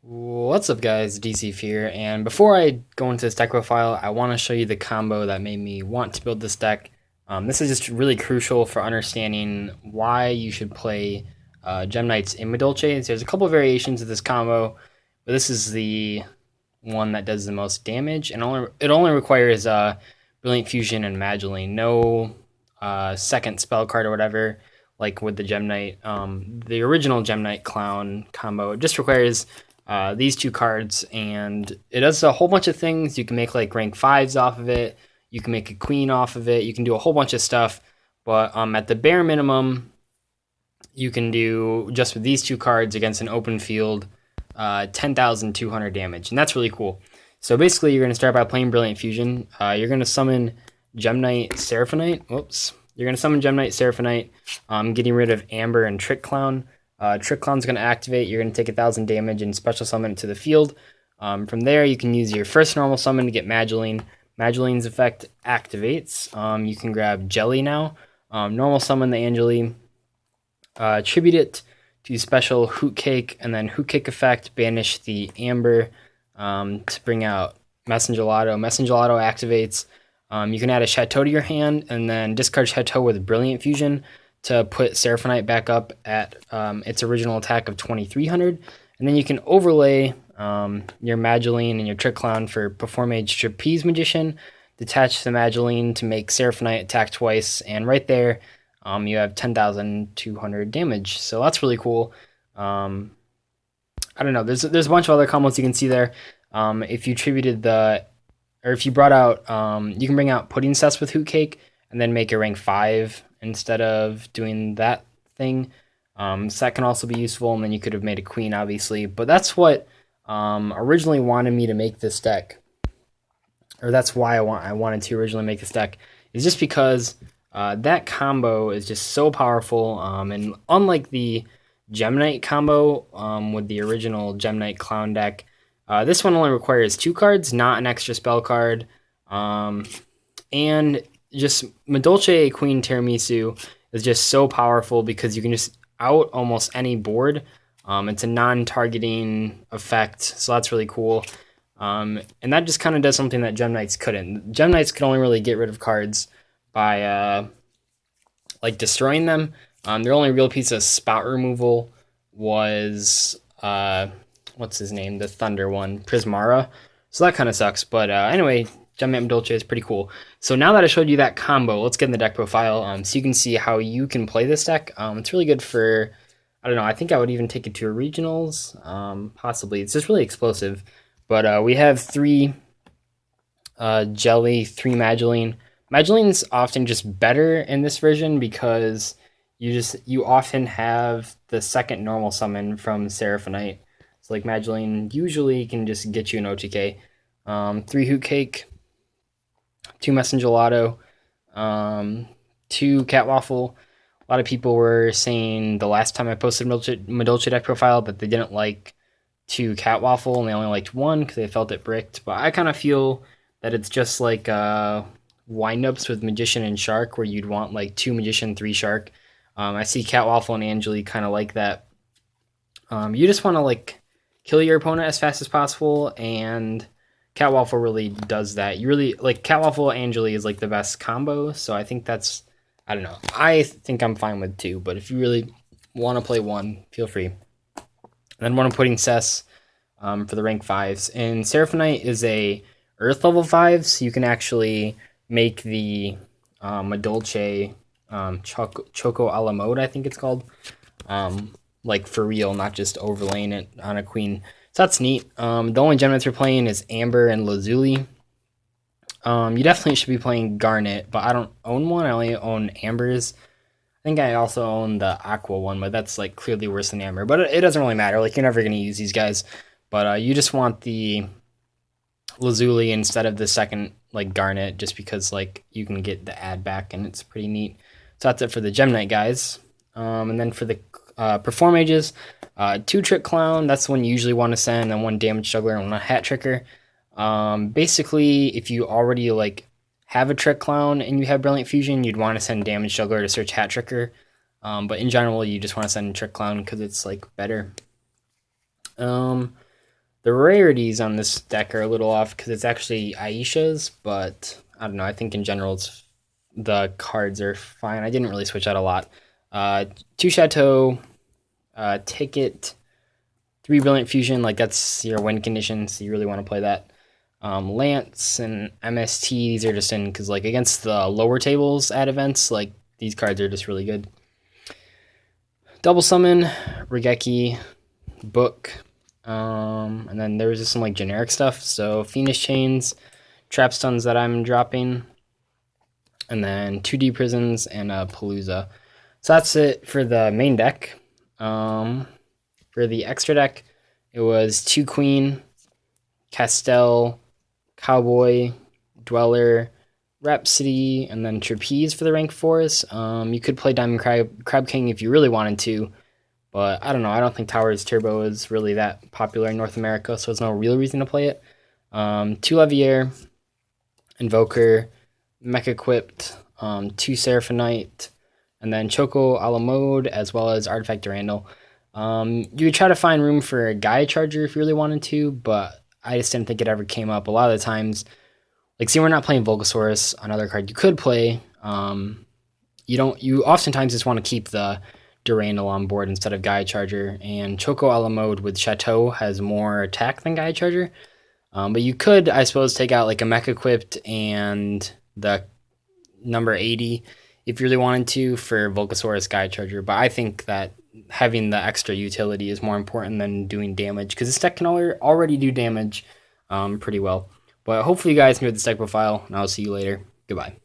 What's up guys, DC here, and before I go into this deck profile, I want to show you the combo that made me want to build this deck. This is just really crucial for understanding why you should play Gem Knights in Madolche. There's a couple of variations of this combo, but this is the one that does the most damage, and it only requires Brilliant Fusion and Madolche, no second spell card or whatever, like with the Gem Knight. The original Gem Knight Clown combo, it just requires these two cards, and it does a whole bunch of things. You can make like rank 5s off of it, you can make a queen off of it, you can do a whole bunch of stuff, but at the bare minimum, you can do just with these two cards against an open field 10,200 damage, and that's really cool. So basically, you're going to start by playing Brilliant Fusion. You're going to summon Gem Knight Seraphonite. Whoops. You're going to summon Gem Knight Seraphonite, getting rid of Amber and Trick Clown. Trick Clown's going to activate. You're going to take 1,000 damage and special summon it to the field. From there, you can use your first normal summon to get Madolche. Madolche's effect activates. You can grab Jelly now. Normal summon the Angeli. Tribute it to special Hoot Cake, and then Hoot Cake effect, banish the Amber to bring out Messenger Lotto. Messenger Lotto activates. You can add a Chateau to your hand, and then discard Chateau with Brilliant Fusion to put Seraphonite back up at its original attack of 2,300. And then you can overlay your Madolche and your Trick Clown for Perform Age Trapeze Magician. Detach the Madolche to make Seraphonite attack twice, and right there, you have 10,200 damage. So that's really cool. I don't know. There's a bunch of other combos you can see there. If you tributed if you brought out, you can bring out Pudding Cess with Hoot Cake and then make a rank 5 instead of doing that thing. So that can also be useful, and then you could have made a queen, obviously. But that's what originally wanted me to make this deck, or that's why I wanted to originally make this deck, is just because that combo is just so powerful, and unlike the Gem Knight combo with the original Gem Knight Clown deck, this one only requires 2 cards, not an extra spell card, and just Madolche Queen Tiramisu is just so powerful because you can just out almost any board. It's a non-targeting effect, so that's really cool. And that just kind of does something that Gem Knights couldn't. Gem Knights could only really get rid of cards by like destroying them. Their only real piece of spot removal was what's his name, the Thunder one, Prismara. So that kind of sucks. But anyway, Gem Knight Madolche is pretty cool. So now that I showed you that combo, let's get in the deck profile so you can see how you can play this deck. It's really good for, I don't know, I think I would even take it to a regionals, possibly. It's just really explosive. But we have 3 Jelly, 3 Madolche. Madolche's often just better in this version because you often have the second normal summon from Seraphonite. So like Madolche usually can just get you an OTK. 3 Hoot Cake, 2 Messenger Lotto, 2 Cat Waffle. A lot of people were saying the last time I posted Madolche deck profile that they didn't like 2 Cat Waffle and they only liked 1 because they felt it bricked. But I kind of feel that it's just like windups with Magician and Shark, where you'd want like 2 Magician, 3 Shark. I see Cat Waffle and Angeli kind of like that. You just want to like kill your opponent as fast as possible, and Cat Waffle really does that. You really like Cat Waffle Angeli is like the best combo, so I think that's, I don't know. I think I'm fine with 2, but if you really want to play 1, feel free. And then one I'm putting Cess for the rank 5s. And Seraphonite is a Earth level 5, so you can actually make the Madolche Choco a la mode, I think it's called. Like for real, not just overlaying it on a queen. So that's neat. The only gem that we're playing is Amber and Lazuli. You definitely should be playing Garnet, but I don't own one. I only own Ambers. I think I also own the Aqua one, but that's like clearly worse than Amber. But it doesn't really matter. Like, you're never going to use these guys. But you just want the Lazuli instead of the second like Garnet, just because like you can get the ad back and it's pretty neat. So that's it for the Gem Knight guys. And then for the Perform Ages, 2 Trick Clown, that's the one you usually want to send, and 1 Damage Juggler and 1 Hat Tricker. Basically, if you already like have a Trick Clown and you have Brilliant Fusion, you'd want to send Damage Juggler to search Hat Tricker. But in general, you just want to send Trick Clown because it's like better. The rarities on this deck are a little off because it's actually Aisha's, but I don't know. I think in general the cards are fine. I didn't really switch out a lot. 2 Chateau, Ticket, 3 Brilliant Fusion. Like that's your win condition, so you really want to play that. Lance and MST, these are just in because like against the lower tables at events, like these cards are just really good. Double Summon, Regeki, Book, and then there was just some like generic stuff. So Phoenix Chains, Trap Stuns that I'm dropping, and then 2D Prisons and Palooza. So that's it for the main deck. For the extra deck, it was 2 Queen, Castell, Cowboy, Dweller, Rhapsody, and then Trapeze for the rank 4s. You could play Diamond Crab King if you really wanted to, but I don't know. I don't think Towers Turbo is really that popular in North America, so there's no real reason to play it. 2 Levier, Invoker, Mech Equipped, 2 Seraphonite, and then Choco a la mode, as well as Artifact Durandal. You could try to find room for a Gaia Charger if you really wanted to, but I just didn't think it ever came up. A lot of the times, like, see, we're not playing Volcasaurus. Another card you could play. You oftentimes just want to keep the Durandal on board instead of Gaia Charger, and Choco a la mode with Chateau has more attack than Gaia Charger. But you could, I suppose, take out like a Mech Equipped and the number 80 if you really wanted to for Volcasaurus Gaia Charger. But I think that having the extra utility is more important than doing damage, because this deck can already do damage pretty well. But hopefully you guys enjoyed this deck profile, and I'll see you later. Goodbye.